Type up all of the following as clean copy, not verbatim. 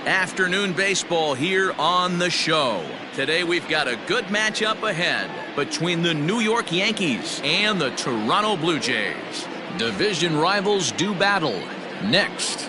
Afternoon baseball here on the show. Today we've got a good matchup ahead between the New York Yankees and the Toronto Blue Jays. Division rivals do battle. Next.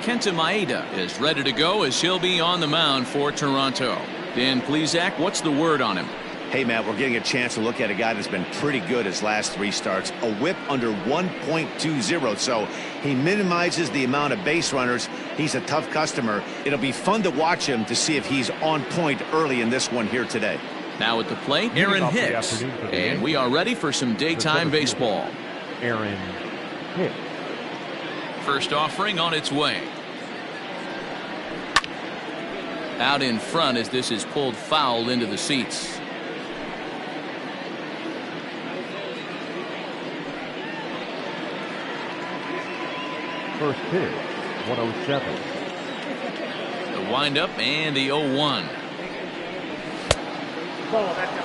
Kenta Maeda is ready to go as he'll be on the mound for Toronto. Dan Plesac, what's the word on him? Hey, Matt, we're getting a chance to look at a guy that's been pretty good his last 3 starts. A whip under 1.20, so he minimizes the amount of base runners. He's a tough customer. It'll be fun to watch him to see if he's on point early in this one here today. Now at the plate, Aaron Hicks. And we are ready for some daytime baseball. Aaron Hicks. First offering on its way. Out in front as this is pulled foul into the seats. First pitch, 107. The windup and the 0-1.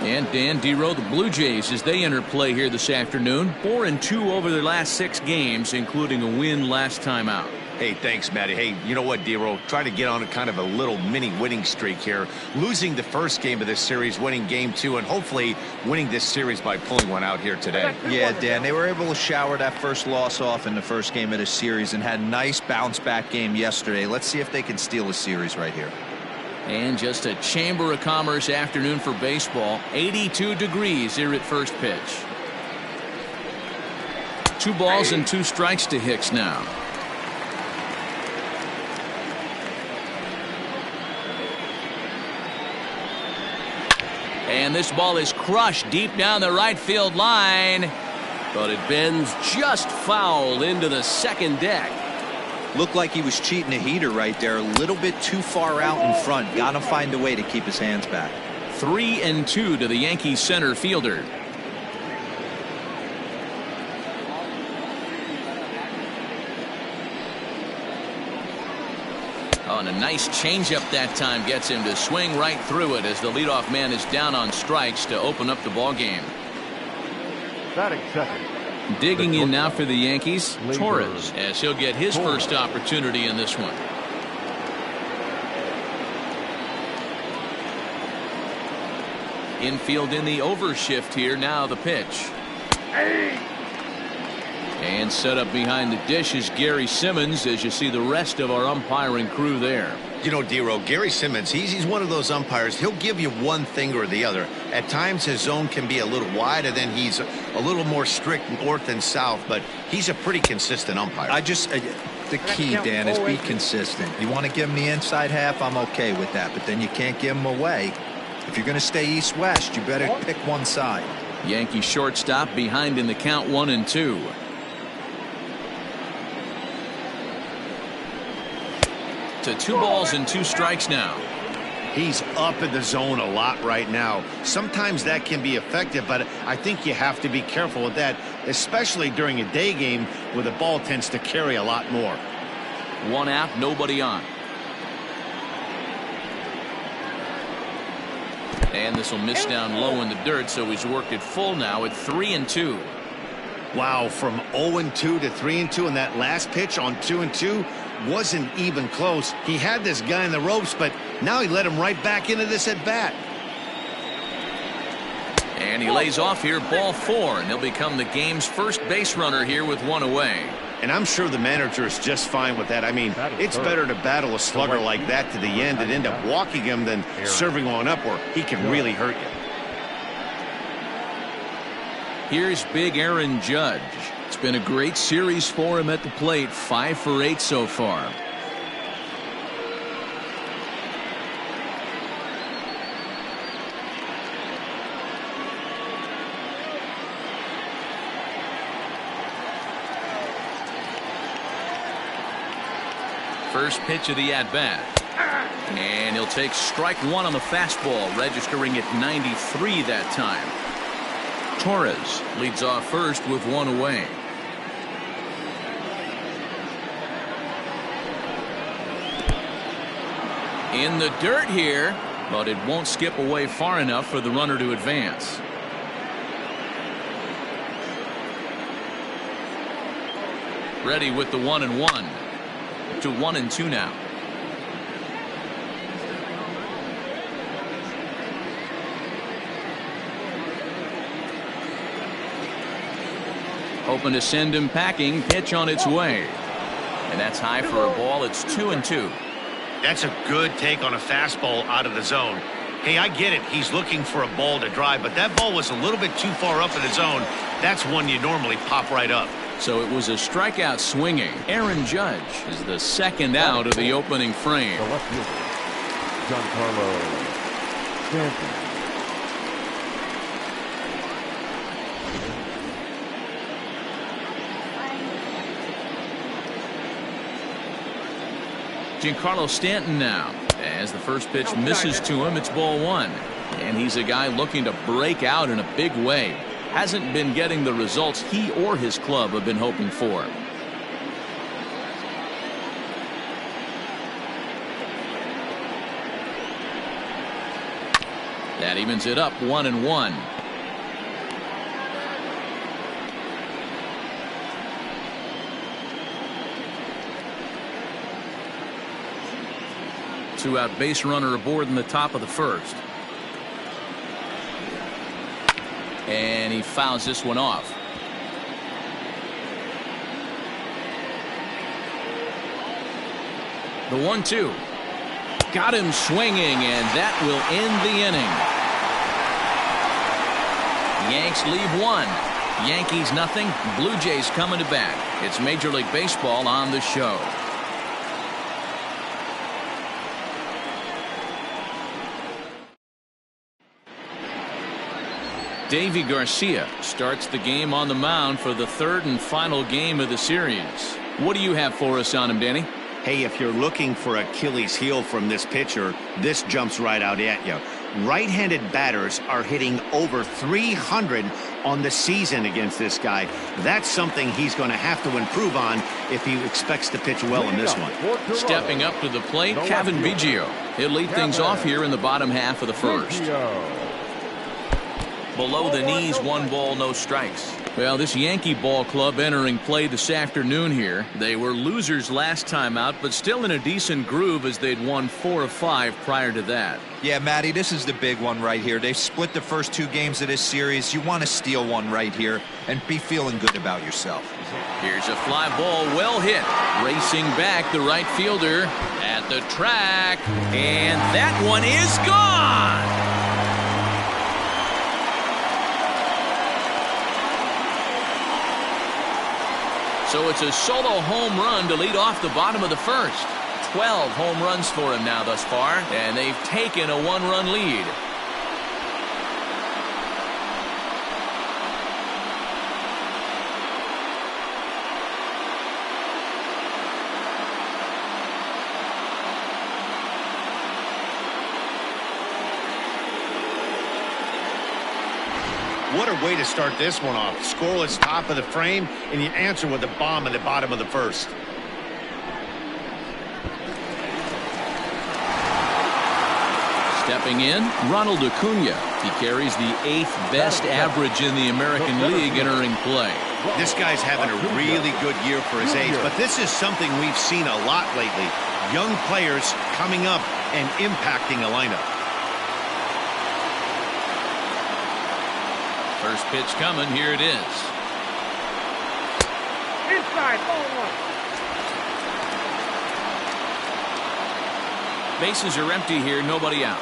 And Dan Dero, the Blue Jays, as they enter play here this afternoon, 4-2 over their last 6 games, including a win last time out. Hey, thanks, Matty. Hey, you know what, Dero? Try to get on a kind of a little mini winning streak here. Losing the first game of this series, winning game 2, and hopefully winning this series by pulling one out here today. Yeah, Dan, they were able to shower that first loss off in the first game of this series and had a nice bounce back game yesterday. Let's see if they can steal a series right here. And just a Chamber of Commerce afternoon for baseball. 82 degrees here at first pitch. 2 balls and 2 strikes to Hicks now. And this ball is crushed deep down the right field line. But it bends just foul into the second deck. Looked like he was cheating a heater right there. A little bit too far out in front. Got to find a way to keep his hands back. 3-2 to the Yankees center fielder. Oh, and a nice changeup that time gets him to swing right through it as the leadoff man is down on strikes to open up the ball game. Batting second. Digging in now for the Yankees, Torres, as he'll get his first opportunity in this one. Infield in the overshift here. Now the pitch. And set up behind the dish is Gary Simmons as you see the rest of our umpiring crew there. You know, Dero, Gary Simmons, he's one of those umpires. He'll give you one thing or the other. At times his zone can be a little wide, and then he's a little more strict north and south, but he's a pretty consistent umpire. The key, Dan, is be consistent. You want to give him the inside half, I'm okay with that, but then you can't give him away. If you're going to stay east-west, you better pick one side. Yankee shortstop behind in the count 1-2. To 2 balls and 2 strikes now. He's up in the zone a lot right now. Sometimes that can be effective, but I think you have to be careful with that, especially during a day game where the ball tends to carry a lot more. 1 out, nobody on. And this will miss down low in the dirt, so he's worked it full now at 3-2. Wow, from 0-2 to 3-2, and that last pitch on 2-2 wasn't even close. He had this guy in the ropes, but now he let him right back into this at bat. And he lays off here, ball 4, and he'll become the game's first base runner here with 1 away. And I'm sure the manager is just fine with that. I mean, it's better to battle a slugger like that to the end and end up walking him than serving one up where he can really hurt you. Here's big Aaron Judge. It's been a great series for him at the plate, 5 for 8 so far. First pitch of the at-bat. And he'll take strike 1 on the fastball, registering at 93 that time. Torres leads off first with 1 away. In the dirt here, but it won't skip away far enough for the runner to advance. Ready with the 1-1 to 1-2 now. Hoping to send him packing. Pitch on its way. And that's high for a ball. It's 2-2. That's a good take on a fastball out of the zone. Hey, I get it. He's looking for a ball to drive, but that ball was a little bit too far up in the zone. That's one you normally pop right up. So it was a strikeout swinging. Aaron Judge is the second out of the opening frame. The left fielder, Giancarlo Stanton. Giancarlo Stanton now. As the first pitch misses to him, it's ball one. And he's a guy looking to break out in a big way. Hasn't been getting the results he or his club have been hoping for. That evens it up 1-1. Two-out base runner aboard in the top of the first. And he fouls this one off. The 1-2. Got him swinging, and that will end the inning. Yanks leave one. Yankees nothing. Blue Jays coming to bat. It's Major League Baseball on the show. Davy Garcia starts the game on the mound for the third and final game of the series. What do you have for us on him, Danny? Hey, if you're looking for Achilles heel from this pitcher, this jumps right out at you. Right-handed batters are hitting over 300 on the season against this guy. That's something he's going to have to improve on if he expects to pitch well in this one. Stepping up to the plate, Kevin Biggio. He'll lead things off here in the bottom half of the first. Below the knees, 1 ball, no strikes. Well, this Yankee ball club entering play this afternoon here. They were losers last time out, but still in a decent groove as they'd won 4 of 5 prior to that. Yeah, Matty, this is the big one right here. They've split the first 2 games of this series. You want to steal one right here and be feeling good about yourself. Here's a fly ball, well hit. Racing back, the right fielder at the track. And that one is gone. So it's a solo home run to lead off the bottom of the first. 12 home runs for him now thus far, and they've taken a 1-run lead. What a way to start this one off. Scoreless top of the frame, and you answer with a bomb in the bottom of the first. Stepping in, Ronald Acuna. He carries the 8th best average in the American League entering play. This guy's having a really good year for his age, but this is something we've seen a lot lately. Young players coming up and impacting a lineup. First pitch coming. Here it is. Inside, ball 1. Bases are empty here. Nobody out.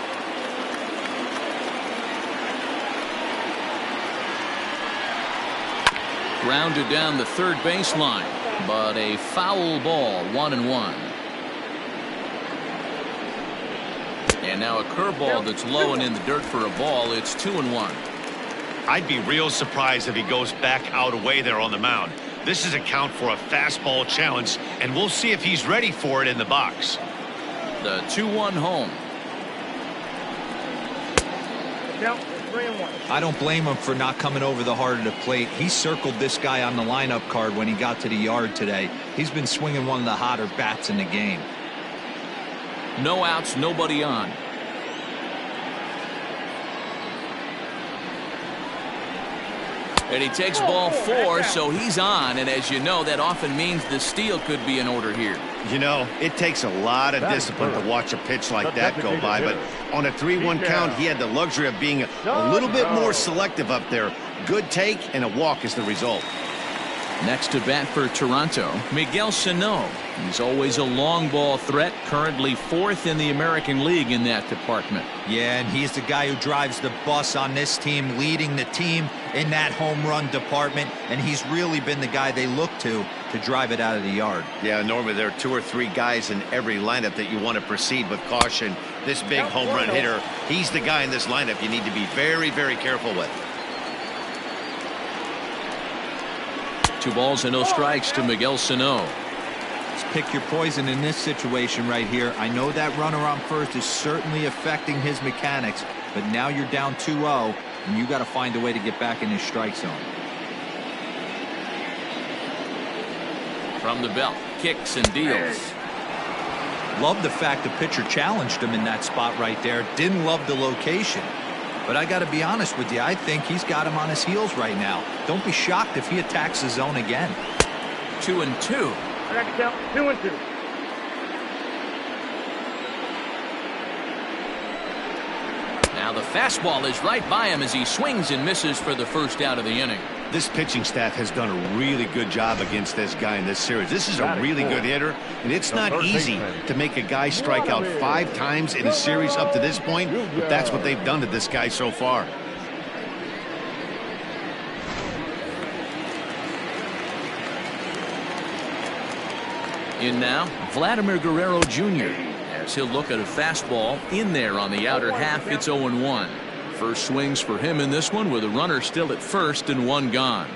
Grounded down the third baseline, but a foul ball. 1-1. And now a curveball that's low and in the dirt for a ball. It's 2-1. I'd be real surprised if he goes back out away there on the mound. This is a count for a fastball challenge, and we'll see if he's ready for it in the box. The 2-1 home. I don't blame him for not coming over the heart of the plate. He circled this guy on the lineup card when he got to the yard today. He's been swinging one of the hotter bats in the game. No outs, nobody on. And he takes ball 4, so he's on. And as you know, that often means the steal could be in order here. You know, it takes a lot of discipline to watch a pitch like that go by. But on a 3-1 count, he had the luxury of being a little bit more selective up there. Good take, and a walk is the result. Next to bat for Toronto, Miguel Sano. He's always a long ball threat, currently 4th in the American League in that department. Yeah, and he's the guy who drives the bus on this team, leading the team in that home run department, and he's really been the guy they look to drive it out of the yard. Yeah, normally there are 2 or 3 guys in every lineup that you want to proceed with caution. This big home run hitter, he's the guy in this lineup you need to be very, very careful with. 2 balls and no strikes to Miguel Sano. Just pick your poison in this situation right here. I know that runner on first is certainly affecting his mechanics, but now you're down 2-0, and you got to find a way to get back in his strike zone. From the belt, kicks and deals. Love the fact the pitcher challenged him in that spot right there. Didn't love the location. But I got to be honest with you, I think he's got him on his heels right now. Don't be shocked if he attacks the zone again. 2-2. I got to count 2-2. Now the fastball is right by him as he swings and misses for the first out of the inning. This pitching staff has done a really good job against this guy in this series. This is a really good hitter, and it's not easy to make a guy strike out 5 times in a series up to this point, but that's what they've done to this guy so far. In now, Vladimir Guerrero Jr. as he'll look at a fastball in there on the outer half. It's 0-1. First swings for him in this one with a runner still at first and 1 gone.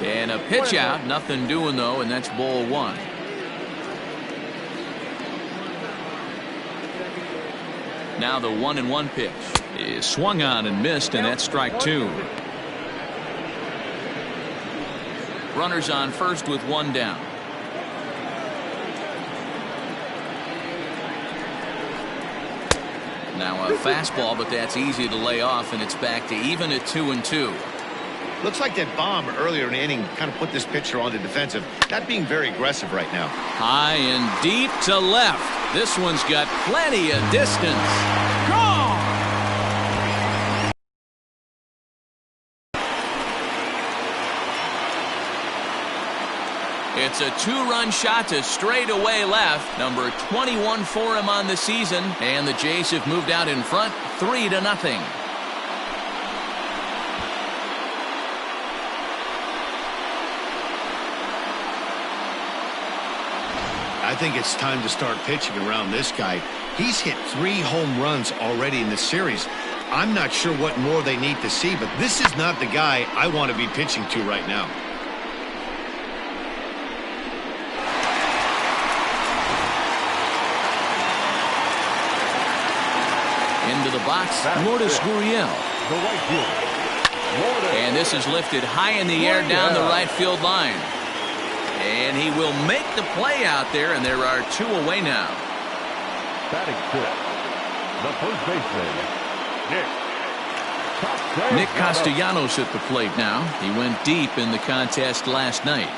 And a pitch out, nothing doing though, and that's ball 1. Now the 1-1 pitch is swung on and missed, and that's strike 2. Runners on first with 1 down. Now a fastball, but that's easy to lay off, and it's back to even at 2-2. Looks like that bomb earlier in the inning kind of put this pitcher on the defensive, not being very aggressive right now. High and deep to left. This one's got plenty of distance. Gone! It's a 2-run shot to straightaway left. Number 21 for him on the season. And the Jays have moved out in front 3-0. I think it's time to start pitching around this guy. He's hit 3 home runs already in this series. I'm not sure what more they need to see, but this is not the guy I want to be pitching to right now. Into the box, Vladimir. And this is lifted high in the air down the right field line. And he will make the play out there, and there are 2 away now. Batting 5th, the first baseman, Nick Castellanos at the plate now. He went deep in the contest last night.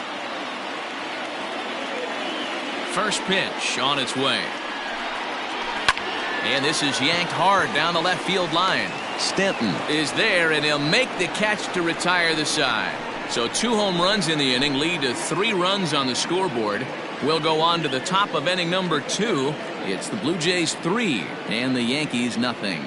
First pitch on its way. And this is yanked hard down the left field line. Stanton is there, and he'll make the catch to retire the side. So 2 home runs in the inning lead to 3 runs on the scoreboard. We'll go on to the top of inning number 2. It's the Blue Jays 3 and the Yankees nothing.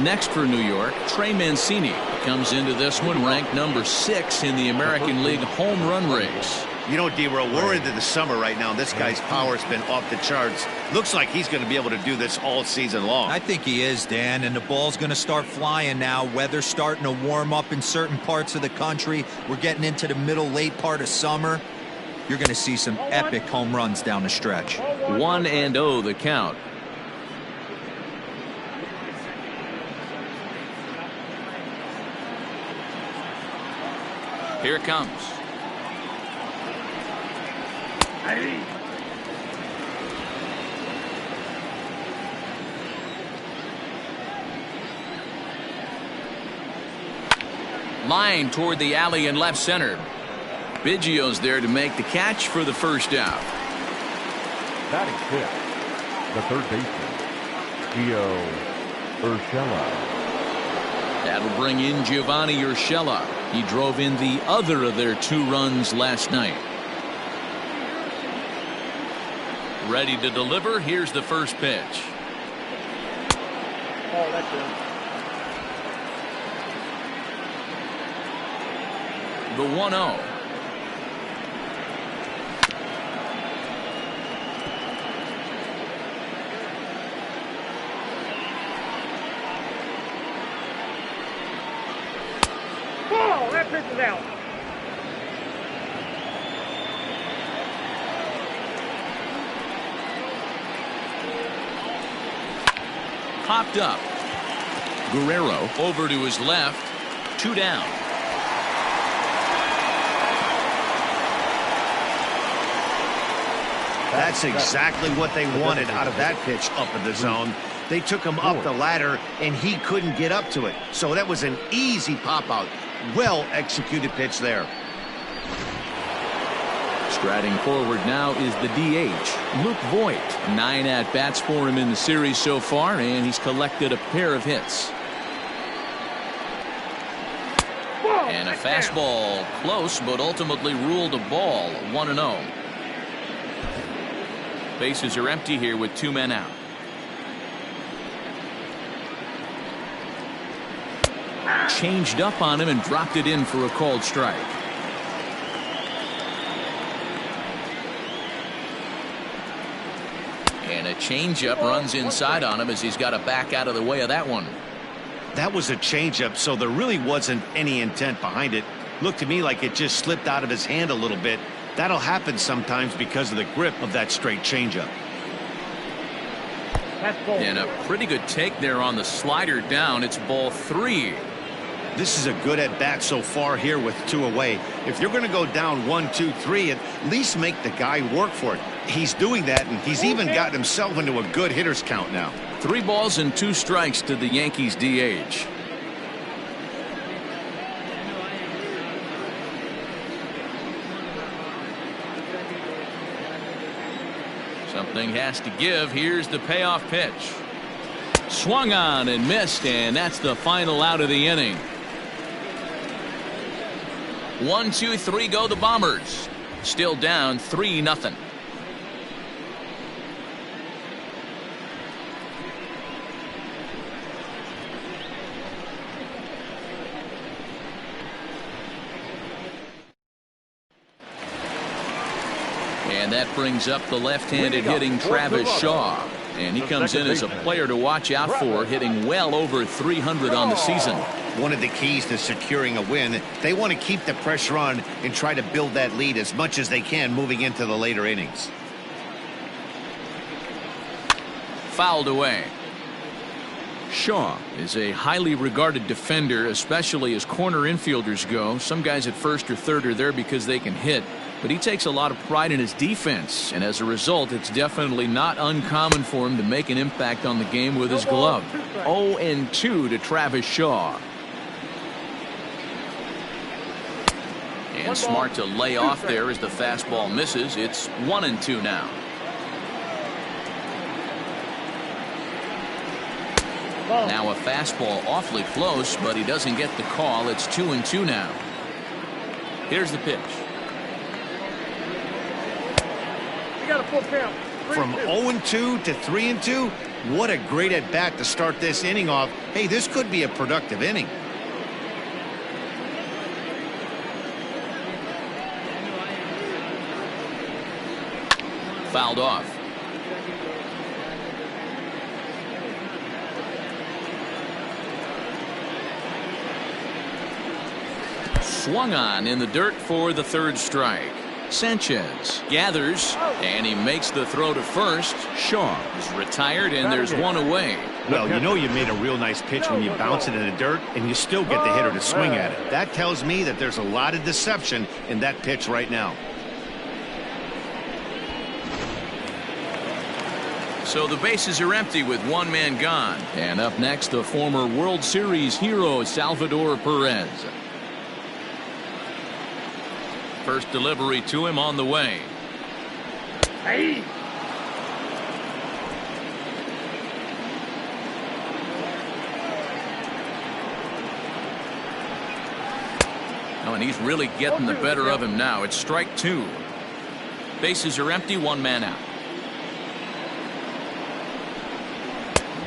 Next for New York, Trey Mancini comes into this one ranked number 6 in the American League home run race. You know, D, we're worried into the summer right now. This guy's power's been off the charts. Looks like he's going to be able to do this all season long. I think he is, Dan, and the ball's going to start flying now. Weather's starting to warm up in certain parts of the country. We're getting into the middle, late part of summer. You're going to see some epic home runs down the stretch. 1-0 the count. Here it comes. Line toward the alley in left center. Biggio's there to make the catch for the first out. Batting fifth, the third baseman, Gio Urshela. That'll bring in Giovanni Urshela. He drove in the other of their 2 runs last night. Ready to deliver. Here's the first pitch. Oh, that's it. The 1-0. Oh, that pitch is out. Popped up. Guerrero over to his left. 2 down. That's exactly what they wanted out of that pitch up in the zone. They took him up the ladder, and he couldn't get up to it. So that was an easy pop-out. Well-executed pitch there. Striding forward now is the DH, Luke Voight. 9 at-bats for him in the series so far, and he's collected a pair of hits. And a fastball close, but ultimately ruled a ball. 1-0. Bases are empty here with 2 men out. Changed up on him and dropped it in for a called strike. And a changeup runs inside on him as he's got to back out of the way of that one. That was a changeup, so there really wasn't any intent behind it. Looked to me like it just slipped out of his hand a little bit. That'll happen sometimes because of the grip of that straight changeup. And a pretty good take there on the slider down. It's ball 3. This is a good at-bat so far here with 2 away. If you're going to go down 1, 2, 3, at least make the guy work for it. He's doing that, and he's even gotten himself into a good hitter's count now. 3 balls and 2 strikes to the Yankees DH. Something has to give. Here's the payoff pitch. Swung on and missed, and that's the final out of the inning. 1, 2, 3 go the Bombers. Still down 3-0. And that brings up the left-handed hitting Travis Shaw. And he comes in as a player to watch out for, hitting well over 300 on the season. One of the keys to securing a win, they want to keep the pressure on and try to build that lead as much as they can moving into the later innings. Fouled away. Shaw is a highly regarded defender, especially as corner infielders go. Some guys at first or third are there because they can hit, but he takes a lot of pride in his defense, and as a result, it's definitely not uncommon for him to make an impact on the game with his glove. 0-2 to Travis Shaw. And smart to lay off there as the fastball misses. It's 1-2 now. Now a fastball awfully close, but he doesn't get the call. It's 2-2 now. Here's the pitch. You got a full count. From 0-2 to 3-2, what a great at bat to start this inning off. Hey, this could be a productive inning. Fouled off. Swung on in the dirt for the third strike. Sanchez gathers, and he makes the throw to first. Shaw is retired, and there's one away. Well, you know you made a real nice pitch when you bounce it in the dirt, and you still get the hitter to swing at it. That tells me that there's a lot of deception in that pitch right now. So the bases are empty with one man gone. And up next, the former World Series hero, Salvador Perez. First delivery to him on the way. Hey. Oh, and he's really getting the better of him now. It's strike two. Bases are empty, one man out.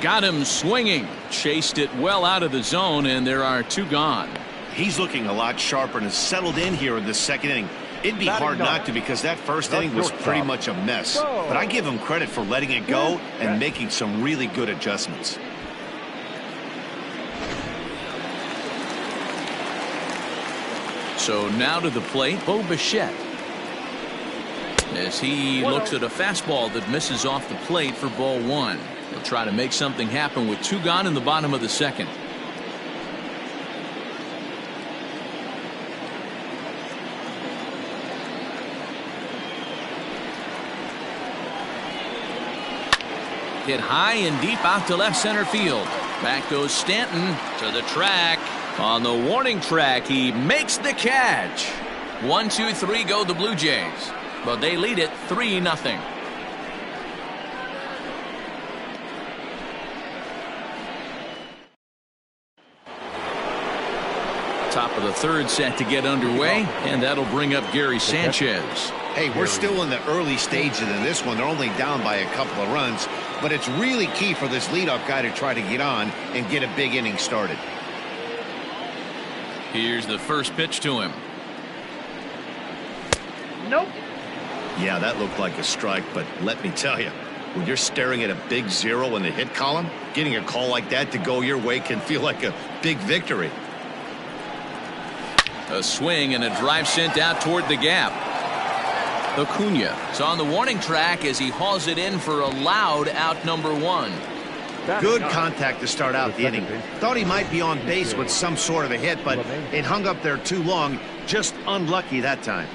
Got him swinging. Chased it well out of the zone, and there are two gone. He's looking a lot sharper and has settled in here in the second inning. It'd be hard not to, because that first inning was pretty much a mess. But I give him credit for letting it go and making some really good adjustments. So now to the plate, Bichette. As he looks at a fastball that misses off the plate for ball one. He'll try to make something happen with two gone in the bottom of the second. Hit high and deep out to left center field. Back goes Stanton to the track. On the warning track, he makes the catch. 1, 2, 3 go the Blue Jays, but they lead it 3-0. Top of the third set to get underway, and that'll bring up Gary Sanchez. Hey, we're still in the early stages of this one. They're only down by a couple of runs, but it's really key for this leadoff guy to try to get on and get a big inning started. Here's the first pitch to him. Nope. Yeah, that looked like a strike, but let me tell you, when you're staring at a big 0 in the hit column, getting a call like that to go your way can feel like a big victory. A swing and a drive sent out toward the gap. Acuna is on the warning track as he hauls it in for a loud out number 1. Good contact to start out the inning. Thought he might be on base with some sort of a hit, but it hung up there too long. Just unlucky that time.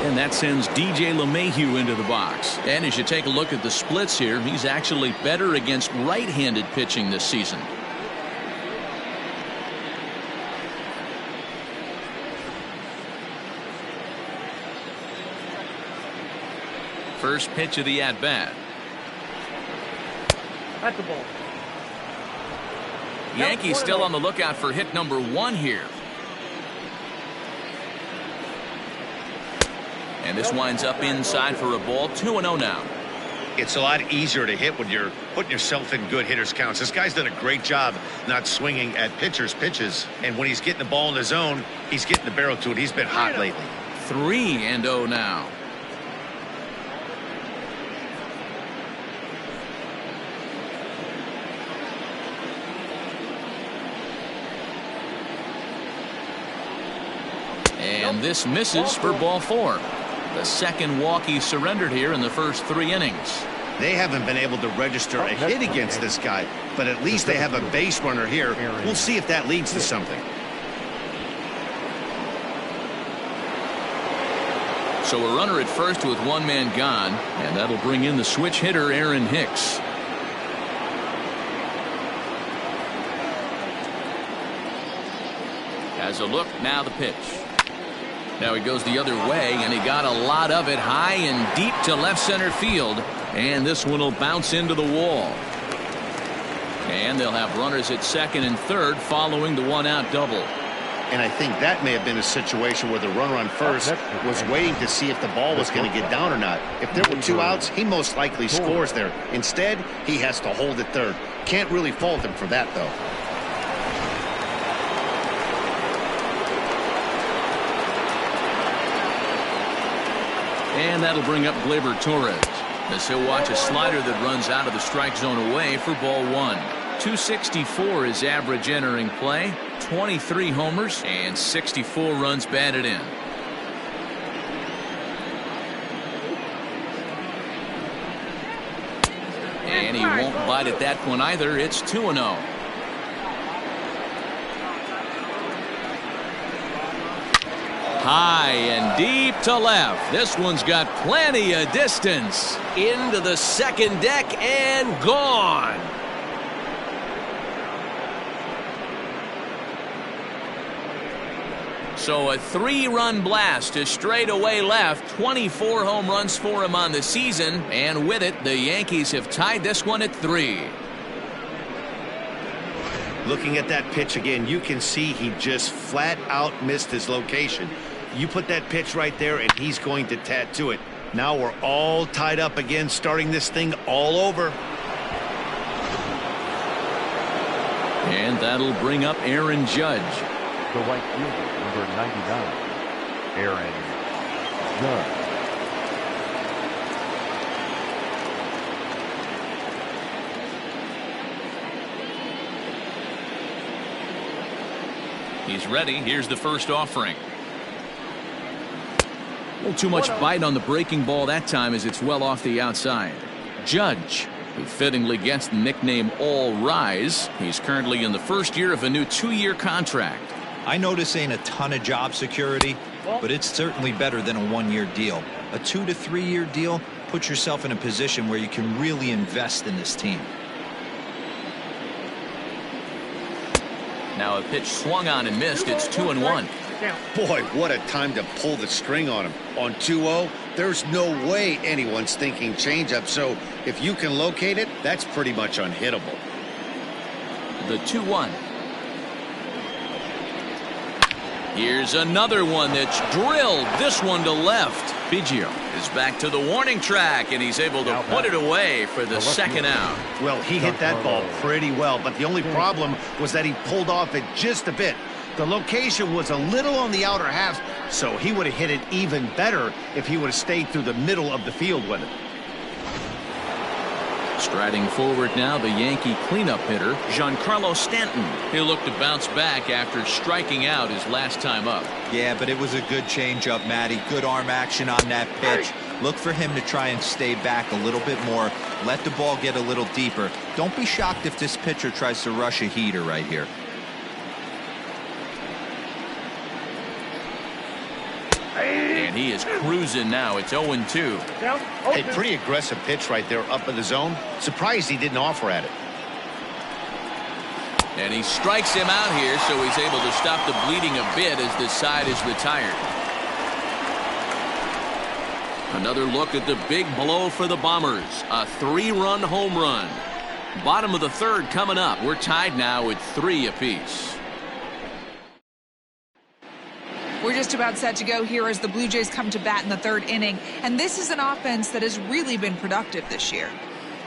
And that sends DJ LeMahieu into the box. And as you take a look at the splits here, he's actually better against right-handed pitching this season. First pitch of the at-bat. That's the ball. Yankees still on the lookout for hit number 1 here. And this winds up inside for a ball. 2-0 now. It's a lot easier to hit when you're putting yourself in good hitters counts. This guy's done a great job not swinging at pitchers' pitches. And when he's getting the ball in the zone, he's getting the barrel to it. He's been hot lately. 3-0 now. And this misses for ball 4. The second walk he surrendered here in the first 3 innings. They haven't been able to register a hit against this guy, but at least they have a base runner here. We'll see if that leads to something. So a runner at first with one man gone, and that'll bring in the switch hitter Aaron Hicks. Has a look, now the pitch. Now he goes the other way, and he got a lot of it high and deep to left center field. And this one will bounce into the wall. And they'll have runners at second and third following the 1-out double. And I think that may have been a situation where the runner on first was waiting to see if the ball was going to get down or not. If there were 2 outs, he most likely scores there. Instead, he has to hold at third. Can't really fault him for that, though. And that'll bring up Gleyber Torres as he'll watch a slider that runs out of the strike zone away for ball 1. 264 is average entering play, 23 homers, and 64 runs batted in. And he won't bite at that one either. It's 2-0. High and deep to left. This one's got plenty of distance. Into the second deck and gone. So a 3-run blast to straightaway left. 24 home runs for him on the season. And with it, the Yankees have tied this one at 3. Looking at that pitch again, you can see he just flat out missed his location. You put that pitch right there and he's going to tattoo it. Now we're all tied up again, starting this thing all over. And that'll bring up Aaron Judge. The right fielder, number 99, Aaron Judge. He's ready. Here's the first offering. A little too much bite on the breaking ball that time as it's well off the outside. Judge, who fittingly gets the nickname All Rise. He's currently in the first year of a new 2-year contract. I know this ain't a ton of job security, but it's certainly better than a 1-year deal. A 2 to 3 year deal puts yourself in a position where you can really invest in this team. Now a pitch swung on and missed. It's 2-1. Boy, what a time to pull the string on him. On 2-0, there's no way anyone's thinking changeup. So if you can locate it, that's pretty much unhittable. The 2-1. Here's another one that's drilled. This one to left. Biggio is back to the warning track, and he's able to put it away for the second out. Well, he hit that ball pretty well, but the only problem was that he pulled off it just a bit. The location was a little on the outer half, so he would have hit it even better if he would have stayed through the middle of the field with it. Striding forward now, the Yankee cleanup hitter, Giancarlo Stanton. He'll look to bounce back after striking out his last time up. Yeah, but it was a good changeup, Matty. Good arm action on that pitch. Look for him to try and stay back a little bit more. Let the ball get a little deeper. Don't be shocked if this pitcher tries to rush a heater right here. And he is cruising now. It's 0-2. A pretty aggressive pitch right there up in the zone. Surprised he didn't offer at it. And he strikes him out here, so he's able to stop the bleeding a bit as the side is retired. Another look at the big blow for the Bombers. A 3-run home run. Bottom of the third coming up. We're tied now at 3 apiece. We're just about set to go here as the Blue Jays come to bat in the 3rd inning, and this is an offense that has really been productive this year.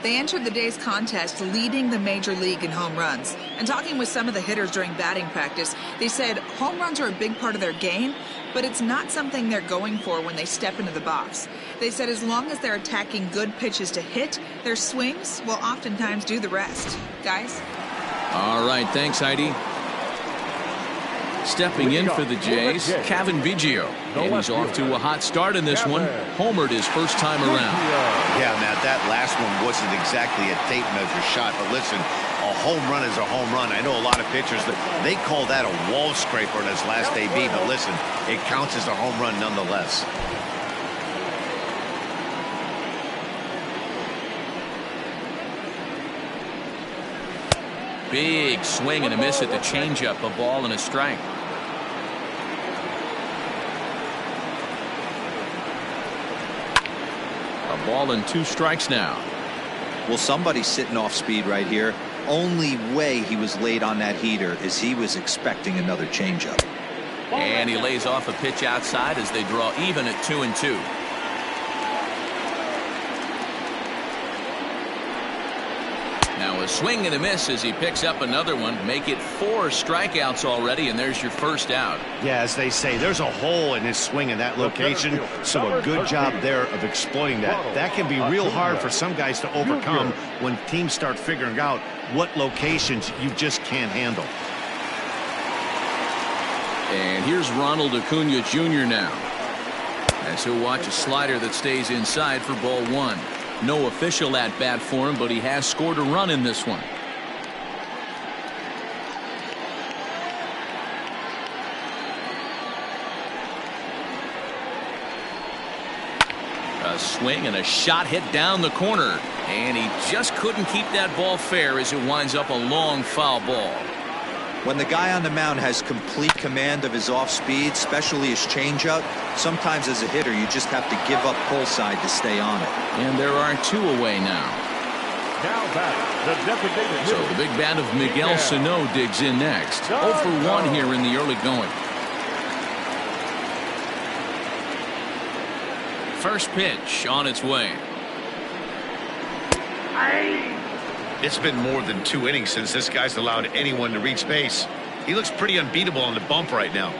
They entered the day's contest leading the major league in home runs. And talking with some of the hitters during batting practice, they said home runs are a big part of their game, but it's not something they're going for when they step into the box. They said as long as they're attacking good pitches to hit, their swings will oftentimes do the rest. Guys? All right, thanks, Heidi. Stepping in for the Jays, Kevin Biggio. And he's off to a hot start in this one. Homered his first time around. Yeah, Matt, that last one wasn't exactly a tape measure shot. But listen, a home run is a home run. I know a lot of pitchers, they call that a wall scraper in his last AB. But listen, it counts as a home run nonetheless. Big swing and a miss at the changeup. A ball and a strike. A ball and 2 strikes now. Well, somebody's sitting off speed right here. Only way he was late on that heater is he was expecting another changeup. And he lays off a pitch outside as they draw even at 2-2. Now a swing and a miss as he picks up another one. Make it 4 strikeouts already, and there's your first out. Yeah, as they say, there's a hole in his swing in that location, so a good job there of exploiting that. That can be real hard for some guys to overcome when teams start figuring out what locations you just can't handle. And here's Ronald Acuna Jr. now, as he'll watch a slider that stays inside for ball 1. No official at bat for him, but he has scored a run in this one. swing and a shot hit down the corner. And he just couldn't keep that ball fair as it winds up a long foul ball. When the guy on the mound has complete command of his off speed, especially his changeup, sometimes as a hitter you just have to give up pull side to stay on it. And there are two away now. Now back, the designated hitter. So the big bat of Miguel Sano digs in next. 0 for 1 here in the early going. First pitch on its way. It's been more than 2 innings since this guy's allowed anyone to reach base. He looks pretty unbeatable on the bump right now.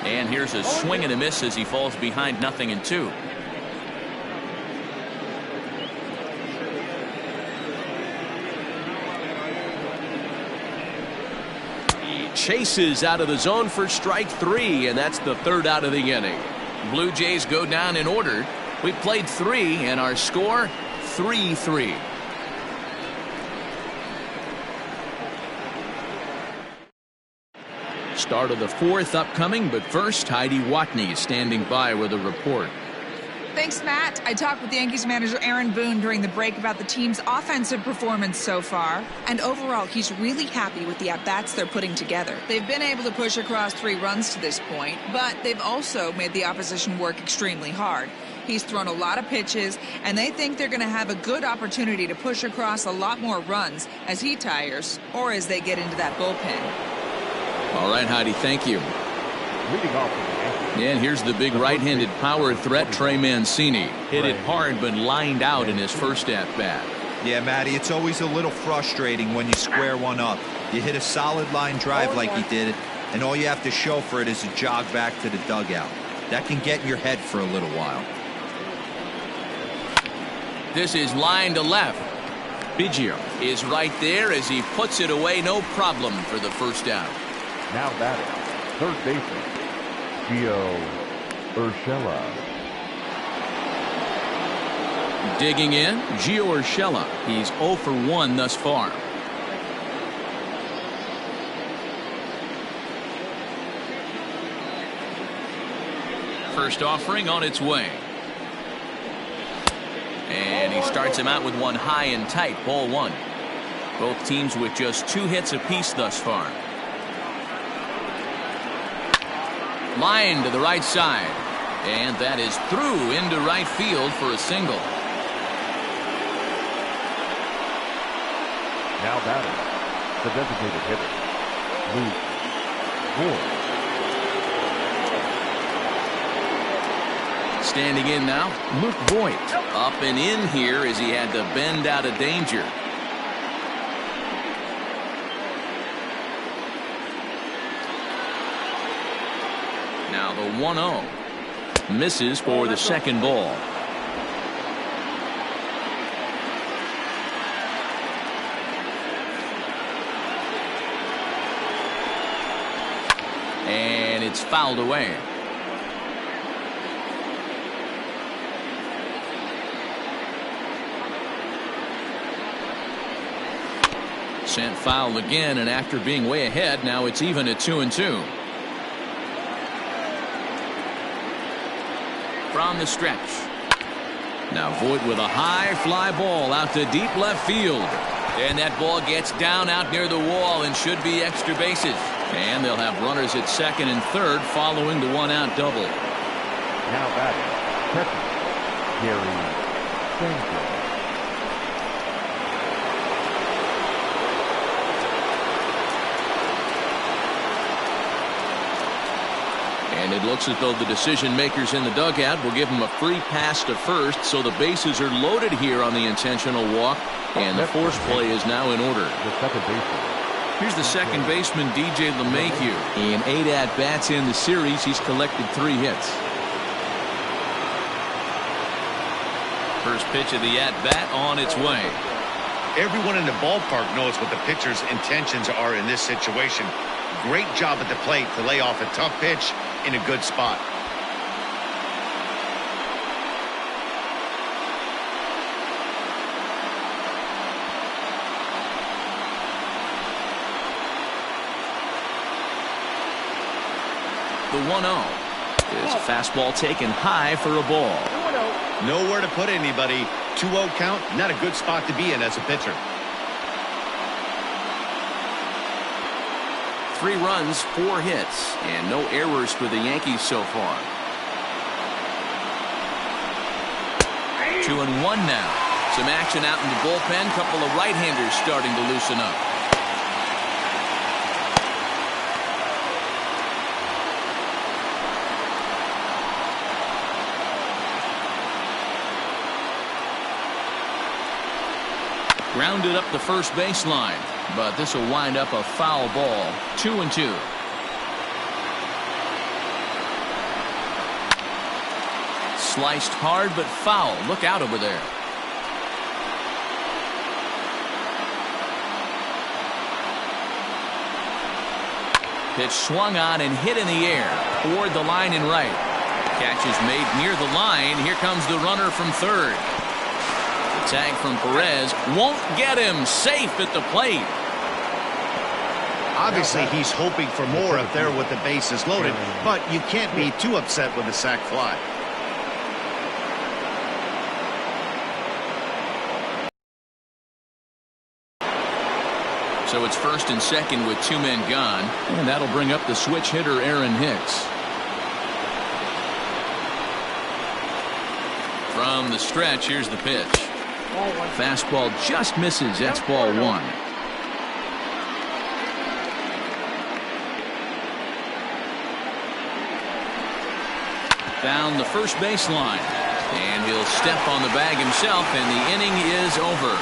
And here's a swing and a miss as he falls behind 0-2. He chases out of the zone for strike 3, and that's the 3rd out of the inning. Blue Jays go down in order. We played 3, and our score 3-3. Start of the 4th upcoming, but first Heidi Watney standing by with a report. Thanks, Matt. I talked with Yankees manager Aaron Boone during the break about the team's offensive performance so far. And overall, he's really happy with the at-bats they're putting together. They've been able to push across 3 runs to this point, but they've also made the opposition work extremely hard. He's thrown a lot of pitches, and they think they're going to have a good opportunity to push across a lot more runs as he tires or as they get into that bullpen. All right, Heidi, thank you. Leading off with the Yankees. And here's the big right-handed power threat, Trey Mancini. Hit it hard, but lined out in his first at-bat. Yeah, Matty, it's always a little frustrating when you square one up. You hit a solid line drive like he did, and all you have to show for it is a jog back to the dugout. That can get in your head for a little while. This is line to left. Biggio is right there as he puts it away, no problem for the first out. Now batting, third baseman, Gio Urshela. Digging in, Gio Urshela. He's 0 for 1 thus far. First offering on its way. And he starts him out with one high and tight, ball 1. Both teams with just 2 hits apiece thus far. Line to the right side. And that is through into right field for a single. Now batting, the designated hitter, Luke Voight. Standing in now, Luke Voight. Up and in here as he had to bend out of danger. Now the 1-0. Misses for the second ball. And it's fouled away. Sent foul again, and after being way ahead, now it's even at 2-2. From the stretch. Now Voight with a high fly ball out to deep left field. And that ball gets down out near the wall and should be extra bases. And they'll have runners at second and third following the 1-out double. Now batting, catcher, Gary Sanchez. And it looks as though the decision makers in the dugout will give him a free pass to first, so the bases are loaded here on the intentional walk, and the force play is now in order. The second baseman. Here's the second baseman, DJ LeMahieu. In 8 at-bats in the series, he's collected 3 hits. First pitch of the at-bat on its way. Everyone in the ballpark knows what the pitcher's intentions are in this situation. Great job at the plate to lay off a tough pitch in a good spot. The 1-0. It's a fastball taken high for a ball. Nowhere to put anybody. 2-0 count, not a good spot to be in as a pitcher. 3 runs, 4 hits, and no errors for the Yankees so far. 2-1 now. Some action out in the bullpen. Couple of right-handers starting to loosen up. Grounded up the first baseline, but this will wind up a foul ball. 2-2. Sliced hard but foul. Look out over there. Pitch swung on and hit in the air toward the line and right. Catch is made near the line. Here comes the runner from third. The tag from Perez won't get him. Safe at the plate. Obviously, he's hoping for more up there with the bases loaded, but you can't be too upset with a sac fly. So it's first and second with 2 men gone, and that'll bring up the switch hitter Aaron Hicks. From the stretch, here's the pitch. Fastball just misses. That's ball 1. Down the first baseline, and he'll step on the bag himself, and the inning is over.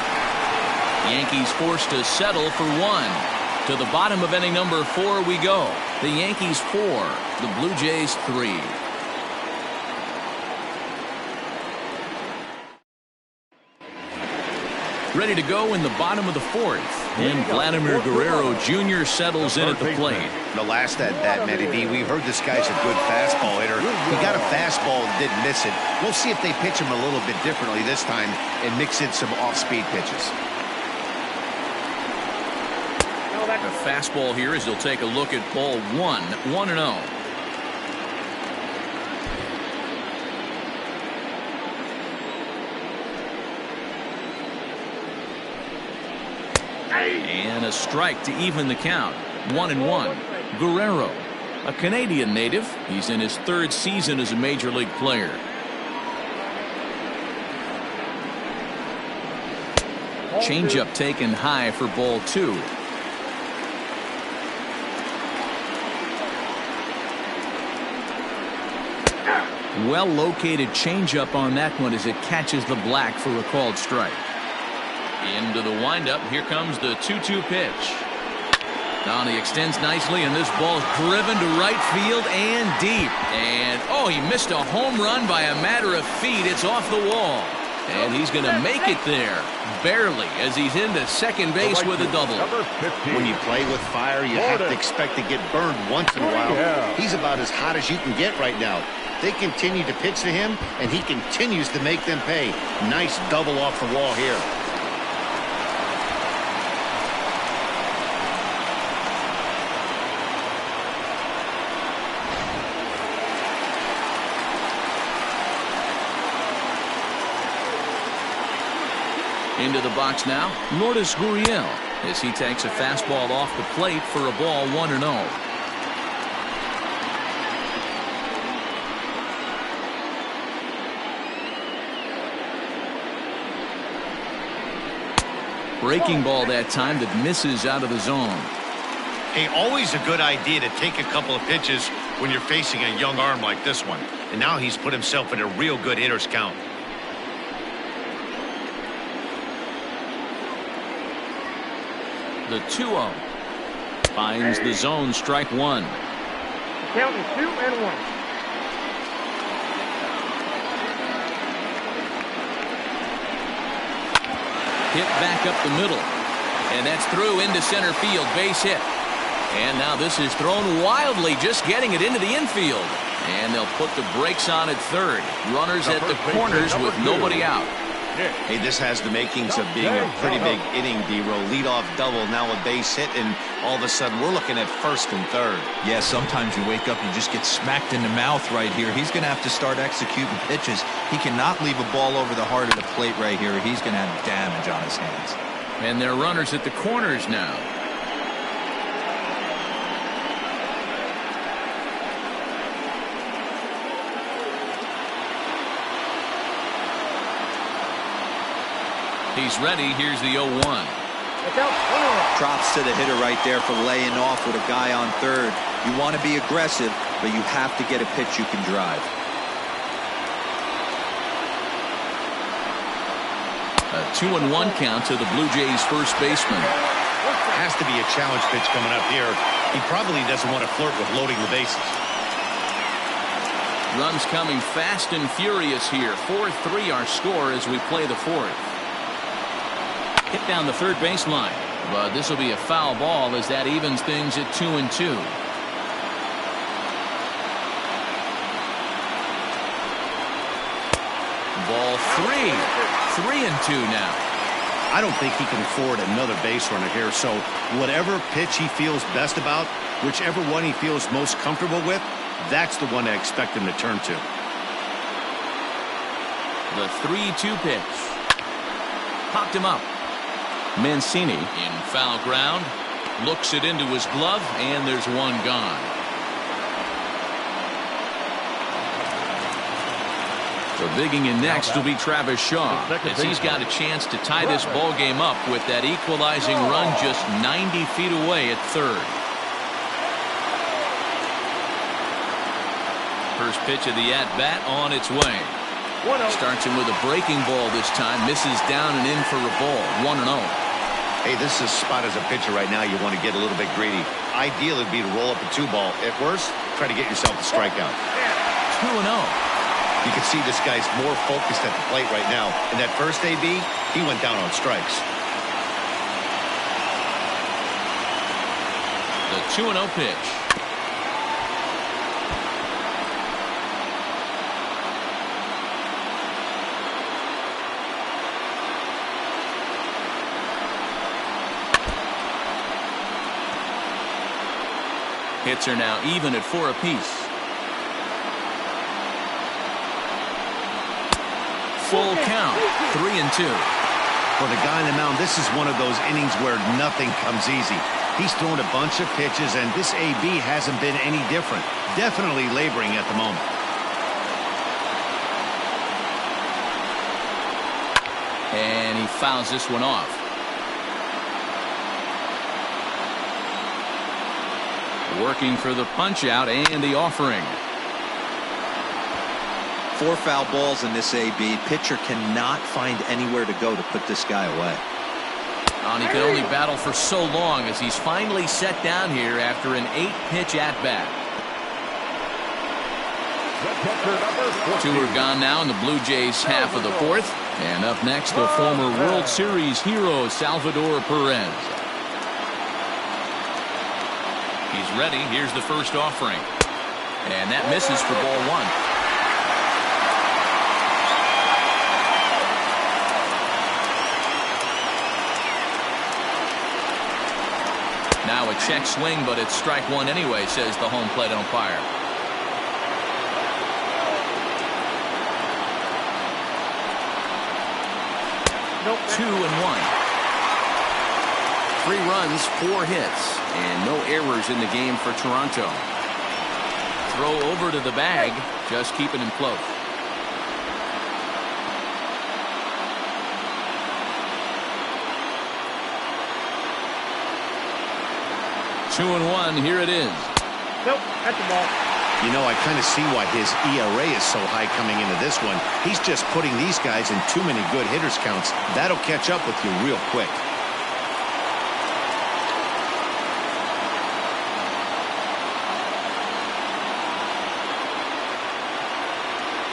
Yankees forced to settle for 1. To the bottom of inning number 4 we go. The Yankees 4, the Blue Jays 3. Ready to go in the bottom of the 4th. And Vladimir Guerrero Jr. settles in at the plate. The last at bat, Matty B, we heard this guy's a good fastball hitter. He got a fastball and didn't miss it. We'll see if they pitch him a little bit differently this time and mix in some off-speed pitches. A fastball here as he'll take a look at ball 1. 1-0. And a strike to even the count. 1-1. Guerrero, a Canadian native. He's in his 3rd season as a major league player. Changeup taken high for ball 2. Well located changeup on that one as it catches the black for a called strike. Into the windup. Here comes the 2-2 pitch. Down, he extends nicely, and this ball is driven to right field and deep. And oh, he missed a home run by a matter of feet. It's off the wall, and he's going to make it there barely as he's into second base with a double. When you play with fire, you have to expect to get burned once in a while. He's about as hot as you can get right now. They continue to pitch to him, and he continues to make them pay. Nice double off the wall here. Into the box now, Lourdes Gurriel, as he takes a fastball off the plate for a ball 1-0. Breaking ball that time that misses out of the zone. Hey, always a good idea to take a couple of pitches when you're facing a young arm like this one. And now he's put himself in a real good hitter's count. The 2-0 finds the zone, strike 1. Count is 2-1. Hit back up the middle, and that's through into center field, base hit. And now this is thrown wildly, just getting it into the infield, and they'll put the brakes on at third. Runners at the corners with nobody out. pitch. Hey, this has the makings of being a pretty big inning, D-Row. Leadoff double, now a base hit, and all of a sudden we're looking at first and third. Yeah, sometimes you wake up, you just get smacked in the mouth right here. He's going to have to start executing pitches. He cannot leave a ball over the heart of the plate right here. He's going to have damage on his hands. And there are runners at the corners now. He's ready. Here's the 0-1. Props to the hitter right there for laying off with a guy on third. You want to be aggressive, but you have to get a pitch you can drive. A 2-1 count to the Blue Jays first baseman. Has to be a challenge pitch coming up here. He probably doesn't want to flirt with loading the bases. Runs coming fast and furious here. 4-3 our score as we play the fourth. Hit down the third baseline, but this will be a foul ball as that evens things at 2-2. Ball 3-2 now. I don't think he can afford another base runner here, so whatever pitch he feels best about, whichever one he feels most comfortable with, that's the one I expect him to turn to. The 3-2 pitch. Popped him up. Mancini in foul ground, looks it into his glove, and there's one gone. So digging in next will be Travis Shaw, as he's got a chance to tie this ball game up with that equalizing run just 90 feet away at third. First pitch of the at-bat on its way. Starts him with a breaking ball this time, misses down and in for a ball. 1-0. Hey, this is a spot as a pitcher right now. You want to get a little bit greedy. Ideal would be to roll up a 2-ball. At worst, try to get yourself a strikeout. 2-0. You can see this guy's more focused at the plate right now. In that first AB, he went down on strikes. The 2-0 pitch. Hits are now even at 4 apiece. Full count, 3-2. For the guy on the mound, this is one of those innings where nothing comes easy. He's thrown a bunch of pitches, and this AB hasn't been any different. Definitely laboring at the moment. And he fouls this one off. Working for the punch out and the offering. 4 foul balls in this AB. Pitcher cannot find anywhere to go to put this guy away. And he can only battle for so long as he's finally set down here after an 8-pitch at-bat. 2 are gone now in the Blue Jays half of the fourth. And up next, the former World Series hero Salvador Perez. He's ready. Here's the first offering. And that misses for ball 1. Now a check swing, but it's strike 1 anyway, says the home plate umpire. Nope. 2-1. 3 runs, 4 hits, and no errors in the game for Toronto. Throw over to the bag, just keeping him close. Two and one, here it is. Nope, that's the ball. You know, I kind of see why his ERA is so high coming into this one. He's just putting these guys in too many good hitters counts. That'll catch up with you real quick.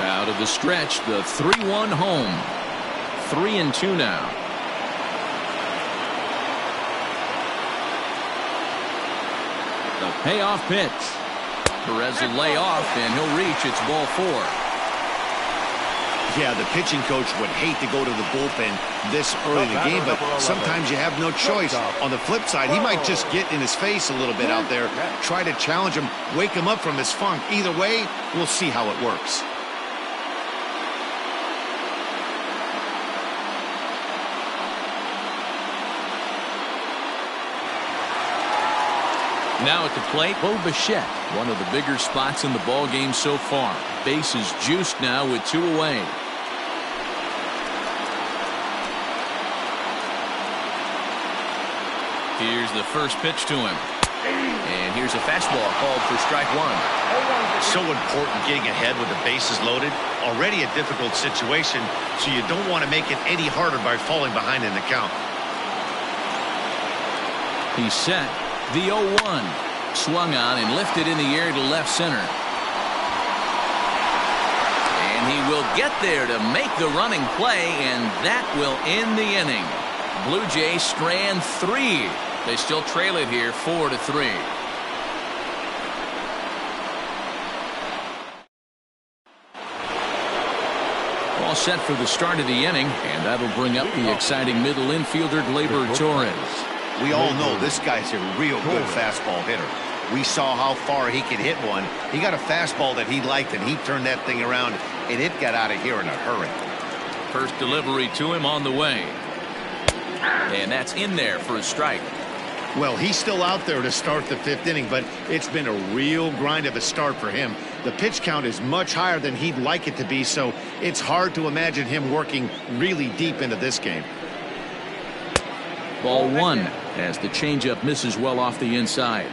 Out of the stretch, the 3-1 home. 3-2 now. The payoff pitch. Perez will lay off, and he'll reach. It's ball 4. Yeah, the pitching coach would hate to go to the bullpen this early in the game, but sometimes you have no choice. On the flip side, he might just get in his face a little bit out there, try to challenge him, wake him up from his funk. Either way, we'll see how it works. Now at the plate, Voight, one of the bigger spots in the ball game so far. Base is juiced now with 2 away. Here's the first pitch to him. And here's a fastball called for strike 1. So important getting ahead with the bases loaded. Already a difficult situation, so you don't want to make it any harder by falling behind in the count. He's set. The 0-1. Swung on and lifted in the air to left center. And he will get there to make the running play, and that will end the inning. Blue Jays strand 3. They still trail it here 4-3. All set for the start of the inning, and that'll bring up the exciting middle infielder Gleyber Torres. We all know this guy's a real good fastball hitter. We saw how far he could hit one. He got a fastball that he liked, and he turned that thing around, and it got out of here in a hurry. First delivery to him on the way. And that's in there for a strike. Well, he's still out there to start the 5th inning, but it's been a real grind of a start for him. The pitch count is much higher than he'd like it to be, so it's hard to imagine him working really deep into this game. Ball 1 as the changeup misses well off the inside.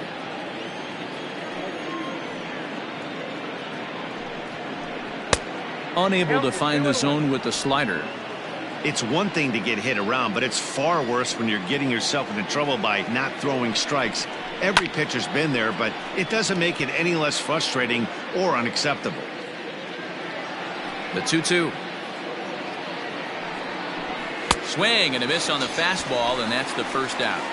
Unable to find the zone with the slider. It's one thing to get hit around, but it's far worse when you're getting yourself into trouble by not throwing strikes. Every pitcher's been there, but it doesn't make it any less frustrating or unacceptable. The 2-2. Swing and a miss on the fastball, and that's the first out.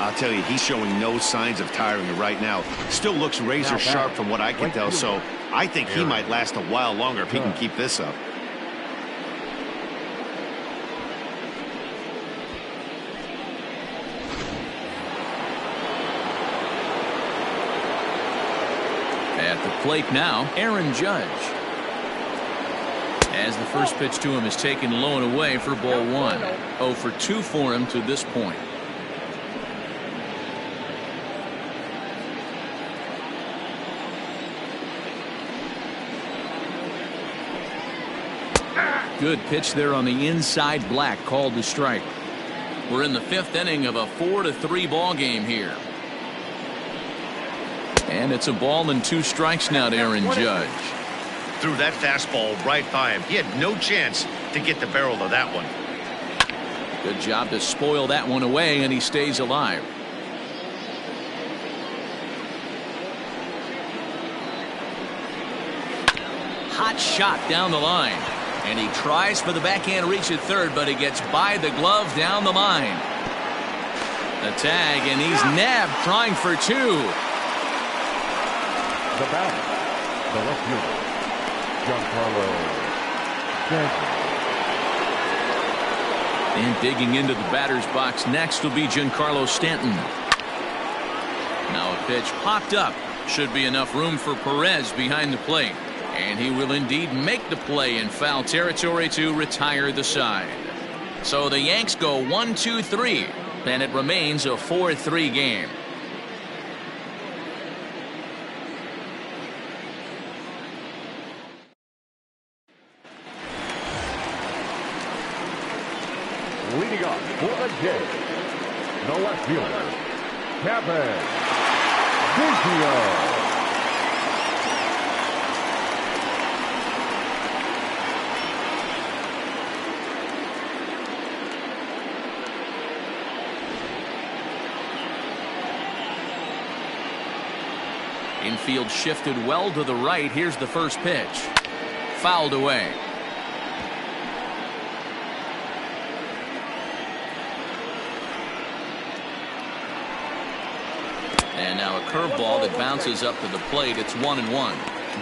I'll tell you, he's showing no signs of tiring right now. Still looks razor sharp from what I can tell, so I think he might last a while longer if he can keep this up. At the plate now, Aaron Judge. As the first pitch to him is taken low and away for ball 1. 0 for 2 for him to this point. Good pitch there on the inside, Black called the strike. We're in the 5th inning of a 4-3 ball game here. And it's a ball and 2 strikes now to Aaron Judge. Threw that fastball right by him. He had no chance to get the barrel of that one. Good job to spoil that one away, and he stays alive. Hot shot down the line. And he tries for the backhand reach at third, but he gets by the glove down the line. The tag, and he's nabbed trying for 2. The batter, the left fielder, Giancarlo Stanton. And digging into the batter's box next will be Giancarlo Stanton. Now a pitch popped up. Should be enough room for Perez behind the plate. And he will indeed make the play in foul territory to retire the side. So the Yanks go 1-2-3, and it remains a 4-3 game. Leading off for the Jays, the left fielder, Kevin Garcia. Infield shifted well to the right. Here's the first pitch. Fouled away. And now a curveball that bounces up to the plate. It's 1-1.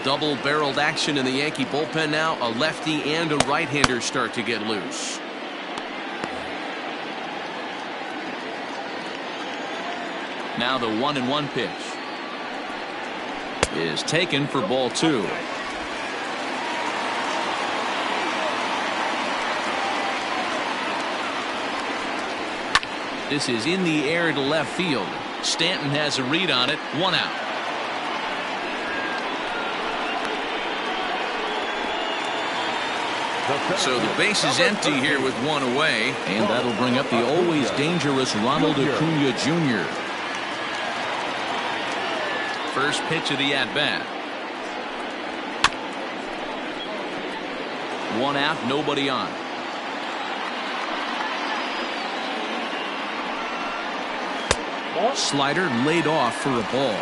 Double-barreled action in the Yankee bullpen now. A lefty and a right-hander start to get loose. Now the 1-1 pitch is taken for ball 2. This is in the air to left field. Stanton has a read on it. 1 out. So the base is empty here with 1 away, and that'll bring up the always dangerous Ronald Acuna Jr. First pitch of the at-bat. 1 out, nobody on. Slider laid off for a ball.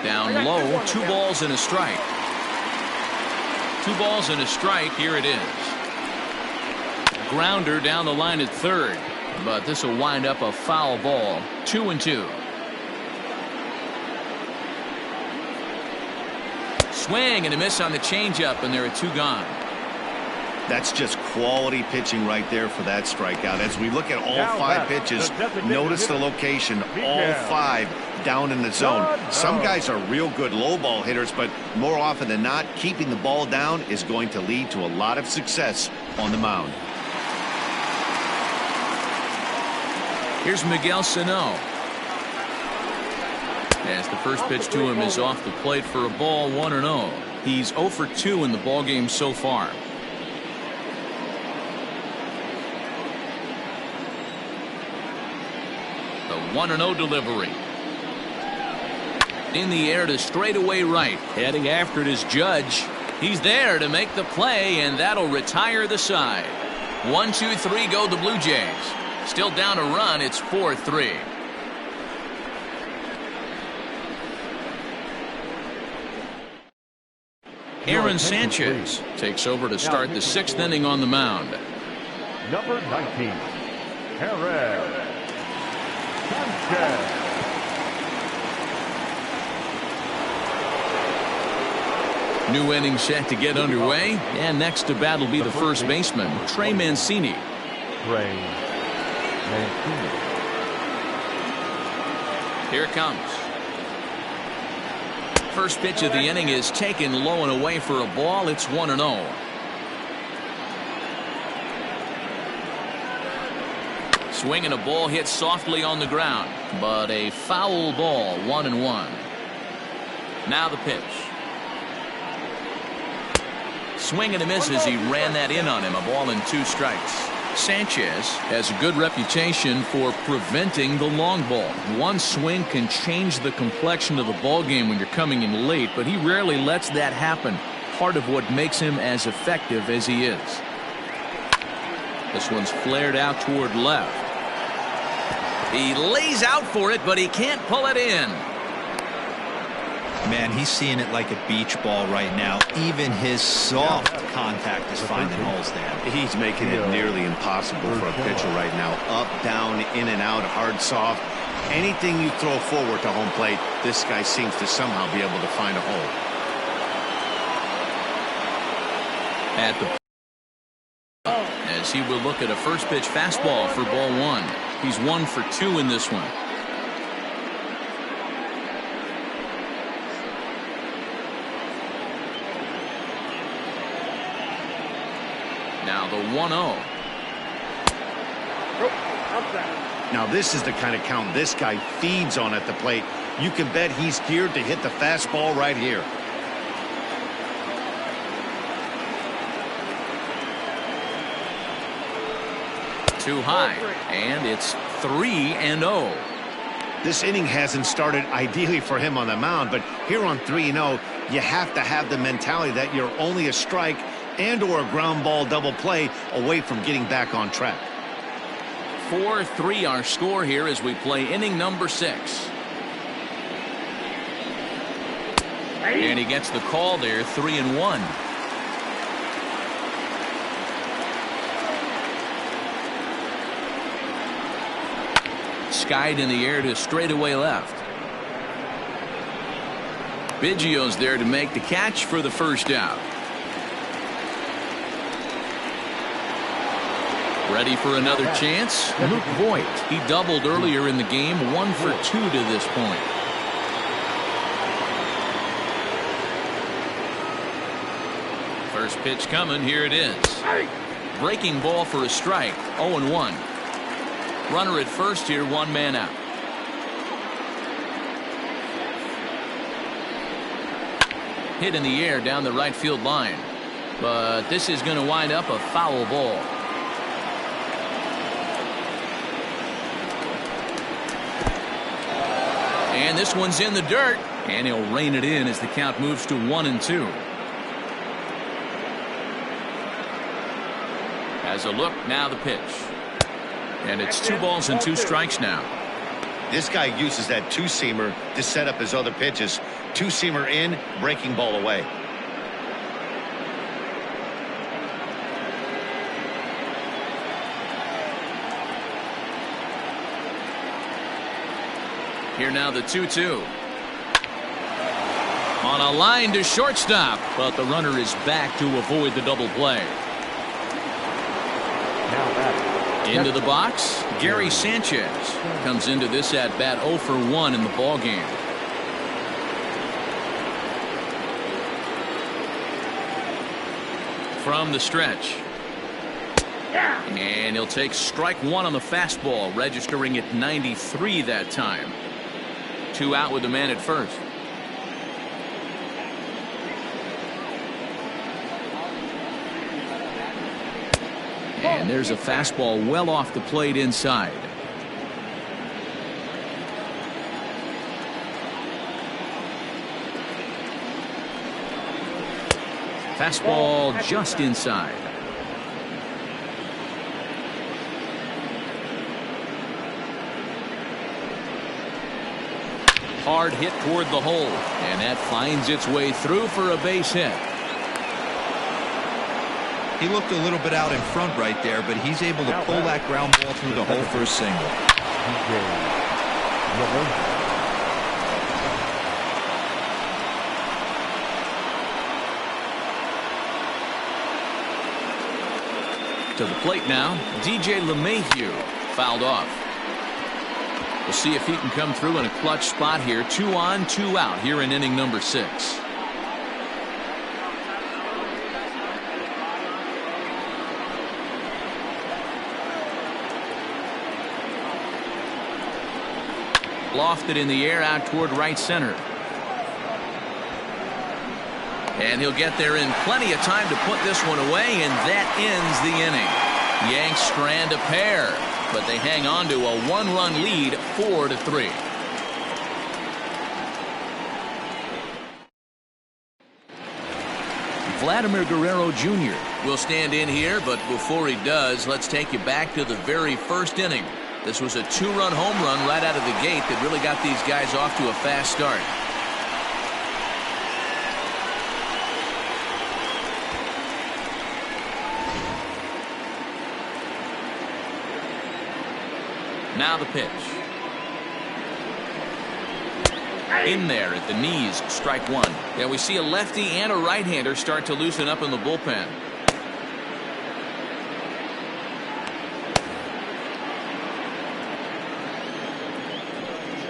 Down low, 2 balls and a strike. 2 balls and a strike. Here it is. Grounder down the line at third, but this will wind up a foul ball. 2-2. Swing and a miss on the changeup, and there are 2 gone. That's just quality pitching right there for that strikeout. As we look at all 5 pitches, notice the location, all 5 down in the zone. Some guys are real good low ball hitters, but more often than not, keeping the ball down is going to lead to a lot of success on the mound. Here's Miguel Sano. As the first pitch to him is off the plate for a ball. 1-0. He's 0 for 2 in the ballgame so far. The 1-0 delivery. In the air to straightaway right. Heading after it is Judge. He's there to make the play, and that'll retire the side. 1-2-3 go the Blue Jays. Still down a run. It's 4-3. Aaron Sanchez takes over to start the 6th inning on the mound. Number 19, Perez. Sanchez. New inning set to get underway, and next to bat will be the first baseman, Trey Mancini. Trey Mancini. Here it comes. First pitch of the inning is taken low and away for a ball. It's 1-0. Swing and a ball hit softly on the ground, but a foul ball. 1-1. Now the pitch. Swing and a miss as he ran that in on him. A ball and 2 strikes. Sanchez has a good reputation for preventing the long ball. One swing can change the complexion of the ball game when you're coming in late, but he rarely lets that happen. Part of what makes him as effective as he is. This one's flared out toward left. He lays out for it, but he can't pull it in. Man, he's seeing it like a beach ball right now. Even his soft contact is finding holes there. He's making it nearly impossible for a pitcher right now. Up, down, in and out, hard, soft. Anything you throw forward to home plate, this guy seems to somehow be able to find a hole. At the as he will look at a first pitch fastball for ball 1. He's 1 for 2 in this one. Now the 1-0. Now this is the kind of count this guy feeds on at the plate. You can bet he's geared to hit the fastball right here. Too high, and it's 3-0. This inning hasn't started ideally for him on the mound, but here on 3-0, you have to have the mentality that you're only a strike and or a ground ball double play away from getting back on track. 4-3 our score here as we play inning number 6. And he gets the call there. 3-1. skied in the air to straightaway left. Biggio's there to make the catch for the first out. Ready for another chance? Luke Voight. He doubled earlier in the game, 1 for 2 to this point. First pitch coming. Here it is. Breaking ball for a strike. 0-1. Runner at first here, 1 man out. Hit in the air down the right field line. But this is going to wind up a foul ball. And this one's in the dirt. And he'll rein it in as the count moves to 1-2. As a look, now the pitch. And it's 2 balls and 2 strikes now. This guy uses that two-seamer to set up his other pitches. Two-seamer in, breaking ball away. Here now the 2-2. On a line to shortstop, but the runner is back to avoid the double play. Into the box, Gary Sanchez comes into this at bat 0 for 1 in the ball game. From the stretch. And he'll take strike 1 on the fastball, registering at 93 that time. 2 out with the man at first. And there's a fastball well off the plate inside. Fastball just inside. Hard hit toward the hole, and that finds its way through for a base hit. He looked a little bit out in front right there, but he's able to pull that ground ball through the hole for a single. To the plate now, DJ LeMahieu fouled off. We'll see if he can come through in a clutch spot here. 2 on, 2 out here in inning number 6. Lofted in the air out toward right center. And he'll get there in plenty of time to put this one away, and that ends the inning. Yanks strand a pair, but they hang on to a 1-run lead, 4-3. Vladimir Guerrero Jr. will stand in here, but before he does, let's take you back to the very first inning. This was a 2-run home run right out of the gate that really got these guys off to a fast start. Now the pitch. In there at the knees, strike 1. Yeah, we see a lefty and a right-hander start to loosen up in the bullpen.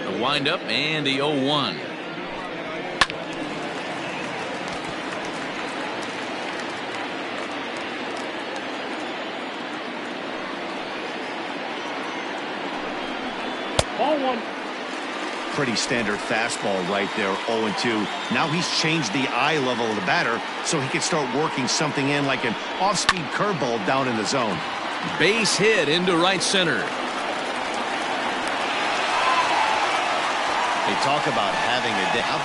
The windup and the 0-1. Ball 1. Pretty standard fastball right there, 0-2. Now he's changed the eye level of the batter so he can start working something in like an off-speed curveball down in the zone. Base hit into right center. They talk about having a day. How about